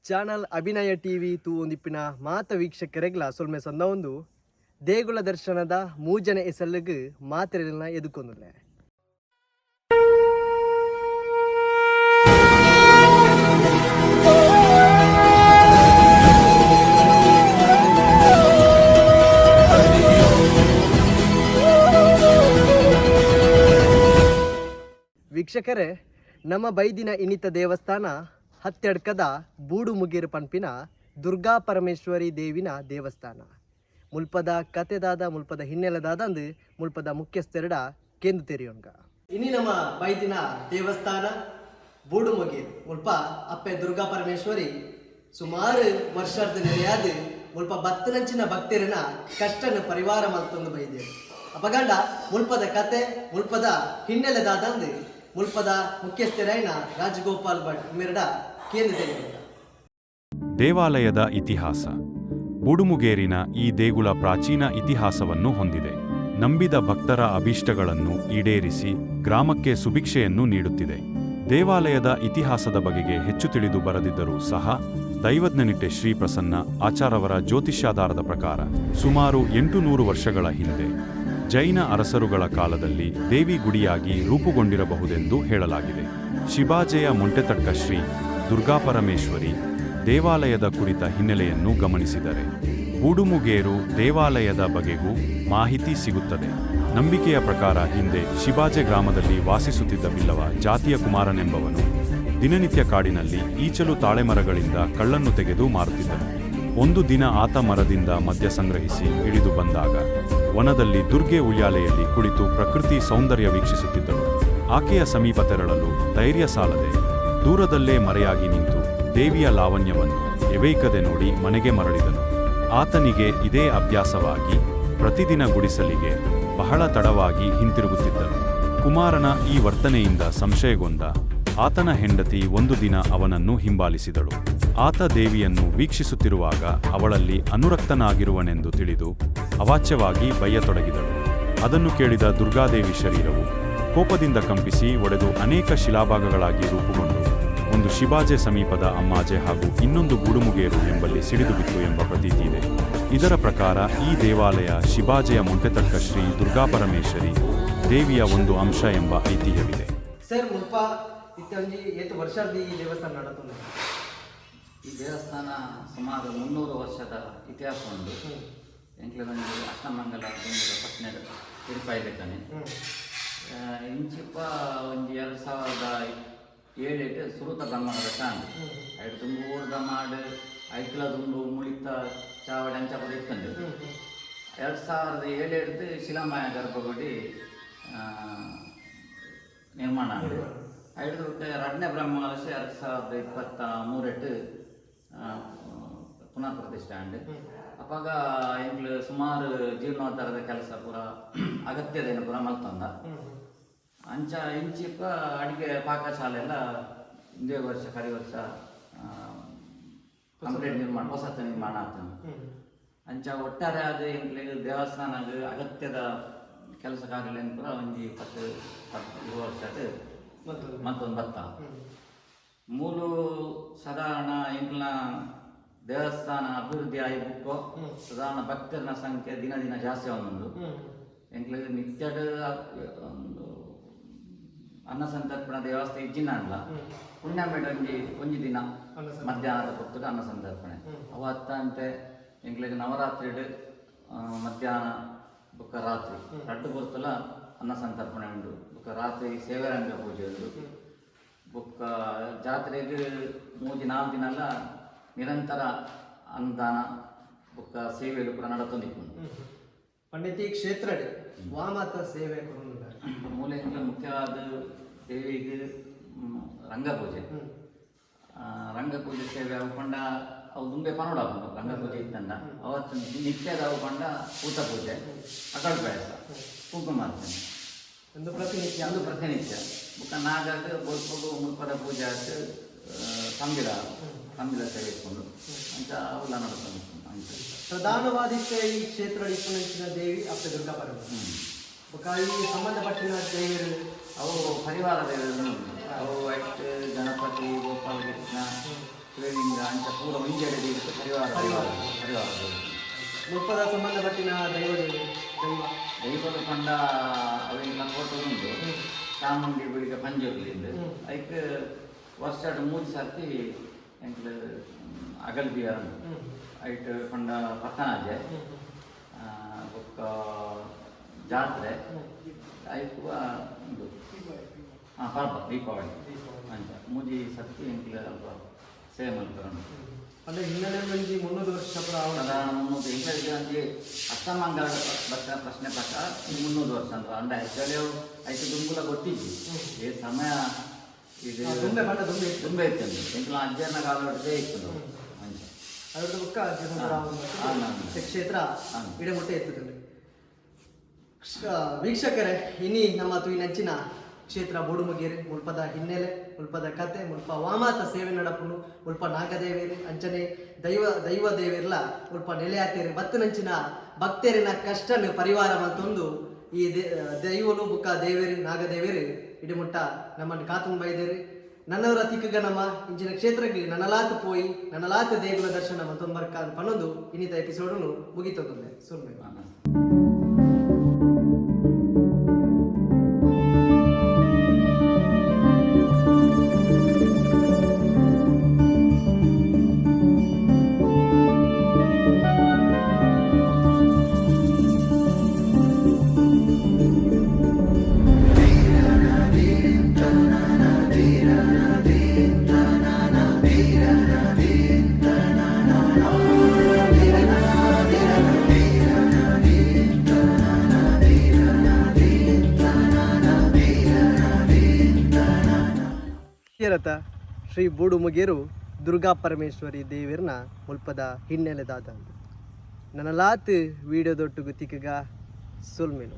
Channel ಅಭಿನಯ TV ತೂ ಒಂದಿಪ್ಪಿನ ಮಾತ ವೀಕ್ಷಕರೆಗ್ಲ ಸೊಲ್ಮೆ ಸಂದ ಒಂದು ದೇಗುಲ ದರ್ಶನದ ಮೂಜನೆ ಎಸಲ್ಲಿಗೆ ಮಾತ್ರೆಗಳನ್ನ ಎದುಕೊಂದುಲ್ಲೆ. ವೀಕ್ಷಕರೇ, ನಮ್ಮ ಬೈದಿನ ಇನಿತ ದೇವಸ್ಥಾನ ಹತ್ತೆಡ್ಕದ ಬೂಡು ಮುಗೇರು ಪಂಪಿನ ದುರ್ಗಾ ಪರಮೇಶ್ವರಿ ದೇವಿನ ದೇವಸ್ಥಾನ. ಮುಲ್ಪದ ಕತೆದಾದ ಮುಲ್ಪದ ಹಿನ್ನೆಲೆದಾದಂದು ಮುಲ್ಪದ ಮುಖ್ಯಸ್ಥೆರಡ ಕೇಂದ್ರ ತೆರೆಯೋಂಗ ಇನಿ ನಮ್ಮ ಬೈದಿನ ದೇವಸ್ಥಾನ ಬೂಡು ಮುಗೇರು ಮುಲ್ಪ ಅಪ್ಪೆ ದುರ್ಗಾ ಪರಮೇಶ್ವರಿ ಸುಮಾರು ವರ್ಷದ ನೆರೆಯಾದ ಮುಲ್ಪ ಬತ್ತನಂಚಿನ ಭಕ್ತರನ ಕಷ್ಟನ ಪರಿವಾರ ಮಲ್ತೊಂದು ಬೈದೇರು ಅಪಗಂಡ ಮುಲ್ಪದ ಕತೆ ಮುಲ್ಪದ ಹಿನ್ನೆಲೆದಾದಂದು ಮುಲ್ಪದ ಮುಖ್ಯಸ್ಥರಾಯನ ರಾಜಗೋಪಾಲ್ ಭಟ್ ಮೆರಡ ಕೇಂದ್ರ ದೇವಾಲಯದ ಇತಿಹಾಸ. ಬೂಡುಮುಗೇರಿನ ಈ ದೇಗುಲ ಪ್ರಾಚೀನ ಇತಿಹಾಸವನ್ನು ಹೊಂದಿದೆ. ನಂಬಿದ ಭಕ್ತರ ಅಭೀಷ್ಟಗಳನ್ನು ಈಡೇರಿಸಿ ಗ್ರಾಮಕ್ಕೆ ಸುಭಿಕ್ಷೆಯನ್ನು ನೀಡುತ್ತಿದೆ. ದೇವಾಲಯದ ಇತಿಹಾಸದ ಬಗೆಗೆ ಹೆಚ್ಚು ತಿಳಿದು ಬರದಿದ್ದರೂ ಸಹ ದೈವಜ್ಞನಿಟ್ಟೆ ಶ್ರೀ ಪ್ರಸನ್ನ ಆಚಾರವರ ಜ್ಯೋತಿಷ್ಯಾಧಾರದ ಪ್ರಕಾರ ಸುಮಾರು 800 ವರ್ಷಗಳ ಹಿಂದೆ ಜೈನ ಅರಸರುಗಳ ಕಾಲದಲ್ಲಿ ದೇವಿ ಗುಡಿಯಾಗಿ ರೂಪುಗೊಂಡಿರಬಹುದೆಂದು ಹೇಳಲಾಗಿದೆ. ಶಿವಾಜೆಯ ಮೊಂಟೆತಡ್ಕ ಶ್ರೀ ದುರ್ಗಾಪರಮೇಶ್ವರಿ ದೇವಾಲಯದ ಕುರಿತ ಹಿನ್ನೆಲೆಯನ್ನು ಗಮನಿಸಿದರೆ ಬೂಡುಮುಗೇರು ದೇವಾಲಯದ ಬಗೆಗೂ ಮಾಹಿತಿ ಸಿಗುತ್ತದೆ. ನಂಬಿಕೆಯ ಪ್ರಕಾರ ಹಿಂದೆ ಶಿವಾಜೆ ಗ್ರಾಮದಲ್ಲಿ ವಾಸಿಸುತ್ತಿದ್ದ ಬಿಲ್ಲವ ಜಾತಿಯ ಕುಮಾರನೆಂಬವನು ದಿನನಿತ್ಯ ಕಾಡಿನಲ್ಲಿ ಈಚಲು ತಾಳೆಮರಗಳಿಂದ ಕಳ್ಳನ್ನು ತೆಗೆದು ಮಾರುತ್ತಿದ್ದನು. ಒಂದು ದಿನ ಆತ ಮರದಿಂದ ಮದ್ಯ ಸಂಗ್ರಹಿಸಿ ಇಳಿದು ಬಂದಾಗ ವನದಲ್ಲಿ ದುರ್ಗೆ ಉಯ್ಯಾಲೆಯಲ್ಲಿ ಕುಳಿತು ಪ್ರಕೃತಿ ಸೌಂದರ್ಯ ವೀಕ್ಷಿಸುತ್ತಿದ್ದಳು. ಆಕೆಯ ಸಮೀಪ ತೆರಳಲು ಧೈರ್ಯ ಸಾಲದೆ ದೂರದಲ್ಲೇ ಮರೆಯಾಗಿ ನಿಂತು ದೇವಿಯ ಲಾವಣ್ಯವನ್ನು ಎವೈಕದೆ ನೋಡಿ ಮನೆಗೆ ಮರಳಿದನು. ಆತನಿಗೆ ಇದೇ ಅಭ್ಯಾಸವಾಗಿ ಪ್ರತಿದಿನ ಗುಡಿಸಲಿಗೆ ಬಹಳ ತಡವಾಗಿ ಹಿಂತಿರುಗುತ್ತಿದ್ದನು. ಕುಮಾರನ ಈ ವರ್ತನೆಯಿಂದ ಸಂಶಯಗೊಂಡ ಆತನ ಹೆಂಡತಿ ಒಂದು ದಿನ ಅವನನ್ನು ಹಿಂಬಾಲಿಸಿದಳು. ಆತ ದೇವಿಯನ್ನು ವೀಕ್ಷಿಸುತ್ತಿರುವಾಗ ಅವಳಲ್ಲಿ ಅನುರಕ್ತನಾಗಿರುವನೆಂದು ತಿಳಿದು ಅವಾಚ್ಯವಾಗಿ ಬಯ್ಯತೊಡಗಿದಳು. ಅದನ್ನು ಕೇಳಿದ ದುರ್ಗಾದೇವಿ ಶರೀರವು ಕೋಪದಿಂದ ಕಂಪಿಸಿ ಒಡೆದು ಅನೇಕ ಶಿಲಾಭಾಗಗಳಾಗಿ ರೂಪುಗೊಂಡು ಒಂದು ಶಿವಾಜೆ ಸಮೀಪದ ಅಮ್ಮಾಜೆ ಹಾಗೂ ಇನ್ನೊಂದು ಬೂಡುಮುಗೇರು ಎಂಬಲ್ಲಿ ಸಿಡಿದುಬಿತ್ತು ಎಂಬ ಪ್ರತೀತಿ ಇದೆ. ಇದರ ಪ್ರಕಾರ ಈ ದೇವಾಲಯ ಶಿವಾಜೆಯ ಮೊಂಟೆತಡ್ಕ ಶ್ರೀ ದುರ್ಗಾಪರಮೇಶ್ವರಿ ದೇವಿಯ ಒಂದು ಅಂಶ ಎಂಬ ಐತಿಹ್ಯವಿದೆ. ಸರ್, ಮುಲ್ಪ ಎಷ್ಟು ವರ್ಷದ ಈ ದೇವಸ್ಥಾನ ನಡೀತದೆ? ಈ ದೇವಸ್ಥಾನ ಸುಮಾರು 300 ವರ್ಷದ ಇತಿಹಾಸ ಉಂಟು. ಎಂಕ್ಲೊಂದು ಅಷ್ಟಮಂಗಲ ಪ್ರಶ್ನೆ ತಿರುಪಾಯಿದ್ದಾನೆ ಇಂಚಿಪ್ಪ ಒಂದು 2007 ಸುರುತ ಬ್ರಹ್ಮಣದ ಚಾಂದ್ ಐದು ತುಂಬು ಊರ್ದ ಮಾಡು ಐಕ್ಲ ತುಂಬು ಮುಳಿತ ಚಾವಡಿ ಅಂಚಪದ ಇತ್ತಂದು 2007 ಶಿಲಾಮಯ ಗರ್ಭಗುಡಿ ನಿರ್ಮಾಣ ಆಗಿದೆ. ಐದು ಎರಡನೇ ಬ್ರಹ್ಮವರ್ಷ 2023 ಪುನಃ ಪ್ರತಿಷ್ಠೆ ಆಂಡ್ ಅಪ್ಪಾಗ ಎಂಕ್ಲು ಸುಮಾರು ಜೀರ್ಣೋದ್ಧಾರದ ಕೆಲಸ ಪೂರ ಅಗತ್ಯದೇನು ಪೂರ ಮಲ್ತಂದ ಅಂಚ ಇಂಚಿಪ್ಪ ಅಡಿಗೆ ಪಾಕಶಾಲೆ ಎಲ್ಲ ಇಂದೇ ವರ್ಷ ಕಡಿ ವರ್ಷ ಕಂಪ್ಲೀಟ್ ನಿರ್ಮಾಣ ಹೊಸತ ನಿರ್ಮಾಣ ಆಗ್ತಾನೆ. ಅಂಚ ಒಟ್ಟಾರೆ ಅದು ಎಂಕ್ಲಿಗೆ ದೇವಸ್ಥಾನದ ಅಗತ್ಯದ ಕೆಲಸ ಕಾರ್ಯಗಳನ್ನು ಪೂರ ಒಂದು 20 ವರ್ಷ ಮತ್ತೊಂದು ಭತ್ತ ಮೂಲು ಸಾಧಾರಣ ಎಂಕ್ಲ ದೇವಸ್ಥಾನ ಅಭಿವೃದ್ಧಿ ಆಗಿ ಬುಕ್ಕು ಸಾಧಾರಣ ಭಕ್ತರ ಸಂಖ್ಯೆ ದಿನ ದಿನ ಜಾಸ್ತಿ ಆಗೊಂಡು ಎಂಕ್ಲಿಗೆ ನಿತ್ಯದ ಒಂದು ಅನ್ನ ಸಂತರ್ಪಣಾ ವ್ಯವಸ್ಥೆ ಇಜ್ಜಿನ ಅಲ್ಲ ಪುಣ್ಯಮೇಡ ಒಂಜಿ ದಿನ ಮಧ್ಯಾಹ್ನದ ಕೊಟ್ಟದ ಅನ್ನ ಸಂತರ್ಪಣೆ ಅವತ್ತಂತೆ ಎಂಕ್ಲಿಗೆ ನವರಾತ್ರಿ ಮಧ್ಯಾಹ್ನ ಬುಕ್ಕ ರಾತ್ರಿ ರಡ್ಡು ಬರ್ತಲ ಅನ್ನ ಸಂತರ್ಪಣೆ ಉಂಟು. ಬುಕ್ಕ ರಾತ್ರಿ ಸೇವೆರಂಗ ಪೂಜೆ ಉಂಟು. ಬುಕ್ಕ ಜಾತ್ರೆಗೆ 3-4 ದಿನ ಎಲ್ಲ ನಿರಂತರ ಅನುದಾನ ಬುಕ್ಕ ಸೇವೆಗಳು ಕೂಡ ನಡತೊಂದಿತ್ತು. ಪಂಡಿತಿ ಕ್ಷೇತ್ರ ವಾಮಾತ ಸೇವೆ ಮೂಲೆಯಿಂದ ಮುಖ್ಯವಾದ ದೇವಿಗೆ ರಂಗಪೂಜೆ ಸೇವೆ ಅವುಕೊಂಡ ಅವು ತುಂಬೆ ಪನೋಡ ರಂಗಪೂಜೆ ಇತ್ತಂಡ ಅವತ್ತು ನಿತ್ಯದ ಅವುಕೊಂಡ ಊಟ ಪೂಜೆ ಅಕಳ ಪಾಯಸ ಕುಂಕುಮಾರ್ಚನೆ ಒಂದು ಪ್ರತಿನಿತ್ಯ ಬುಕ್ಕ ನಾಗದ ಬೋಲ್ಪಗು ಮುಲ್ಪದ ಪೂಜೆ ಆಯ್ತು ಕಂಬಿಲ ಸೇವೆ ಇಟ್ಕೊಂಡು ಅಂತ ಅವೆಲ್ಲ ನಡ್ಕೊಂಡು ಪ್ರಧಾನವಾದಿತ್ಯ ಈ ಕ್ಷೇತ್ರ ಇಪ್ಪನ ದೇವಿ ಅಪ್ಪ ದುರ್ಗಾ ಪರಮೇಶ್ವರಿ ಈ ಸಂಬಂಧಪಟ್ಟಿನ ದೇವರು ಅವು ಪರಿವಾರ ದೇವರು ಅವು ಗಣಪತಿ ಗೋಪಾಲ ಕೃಷ್ಣ ಕ್ಲೀನಿಂಗ್ ಅಂಚ ಪೂರ ಮುಂಜಾನೆ ಇರುತ್ತೆ ಪರಿವಾರ ಪರಿವಾರ ಮುಲ್ಪದ ಸಂಬಂಧಪಟ್ಟಿನ ದೈವದ ಪಂಡ ಅವೆಲ್ಲ ಫೋಟೋ ಉಂಟು ಚಾಮುಂಡಿ ಬೆಳಿಗ್ಗೆ ಪಂಜೋರ್ಲಿಂದ ಅದಕ್ಕೆ ವರ್ಷ 3 ಸರ್ತಿ ಎಂಕ್ಲು ಅಗಲ್ ಬಿಯರ್ ಐಟ್ ಪಂಡ ಪತ್ತನಾಜೆ ಬೊಕ್ಕ ಜಾತ್ರೆ ಆಯ್ತು ಇದು ಪರ್ವ ದೀಪಾವಳಿ ಅಂಚ 3 ಸರ್ತಿ ಎಂಕ್ಲು ಅಲ್ಪ ಸೇವೆ ಮಾಡ್ತಾರೆ ಅಂದರೆ ಹಿನ್ನೆಲೆ ಮಂಜಿ 300 ವರ್ಷ ಸಾಧಾರಣ 300 ಇಂಗ್ಲಿಗೆ ಅಷ್ಟಮಂಗಲ ಬತ್ತ ಪ್ರಶ್ನೆ ಪ್ರಕಾರ 300 ವರ್ಷ ಅಂತ ಅಂಡ ಆ್ಯಕ್ಚುಲಿ ಐದು ದುಂಬುಲ ಗೊತ್ತಿದ್ವಿ ಈ ಸಮಯ ಇದು ತುಂಬೆ ಇತ್ತು ಎಂಕ್ಲ ಅಜ್ಜನ ಕಾಲೇ ಇತ್ತು ಮಂಚ ಅದರ ಬುಕ್ಕ ಕ್ಷೇತ್ರ ಇಡಮುಟ್ಟೆ ಎತ್ತುತ್ತದೆ. ವೀಕ್ಷಕರೇ, ಇನ್ನಿ ನಮ್ಮ ತುಯಿನಂಚಿನ ಕ್ಷೇತ್ರ ಬೂಡುಮುಗೇರಿ ಮುಲ್ಪದ ಹಿನ್ನೆಲೆ, ಮುಲ್ಪದ ಕತೆ, ಮುಲ್ಪ ವಾಮಾತ ಸೇವೆ ನಡಪುನು, ಮುಲ್ಪ ನಾಗದೇವೇರಿ ಅಂಚನೆ ದೈವ ದೇವೇರ್ಲ ಮುಲ್ಪ ನೆಲೆಯಾತೇರಿ ಬತ್ತನಂಚಿನ ಭಕ್ತರಿನ ಕಷ್ಟನ ಪರಿವಾರ ಮತ್ತೊಂದು ಈ ದೈವಲು ಬುಕ್ಕ ದೇವೇರಿ ನಾಗದೇವೇರಿ ಇಡಿಮುಟ್ಟ ನಮ್ಮನ್ನು ಕಾತುಂಬ ಬೈದೇರಿ ನನ್ನವರ ತಿಕ್ಕಗ ನಮ್ಮ ಇಂಚಿನ ಕ್ಷೇತ್ರಕ್ಕೆ ನನಲಾತು ಪೋಯಿ ನನಲಾತು ದೇಗುಲ ದರ್ಶನ ಮತ್ತೊಂದು ಬರ್ಕ ಪನ್ನೊಂದು ಇನ್ನಿತ ಎಪಿಸೋಡನ್ನು ಮುಗಿತೊಂದೆ ಸುಮ್ಮನೆ. ರಥ ಶ್ರೀ ಬೂಡುಮುಗೇರು ದುರ್ಗಾ ಪರಮೇಶ್ವರಿ ದೇವಿಯರ್ನ ಮುಲ್ಪದ ಹಿನ್ನೆಲೆದಾದ ನನಲಾತ್ ವಿಡಿಯೋದೊಟ್ಟು ಗುತ್ತಿಕಗ ಸುಲ್ಮೆನು.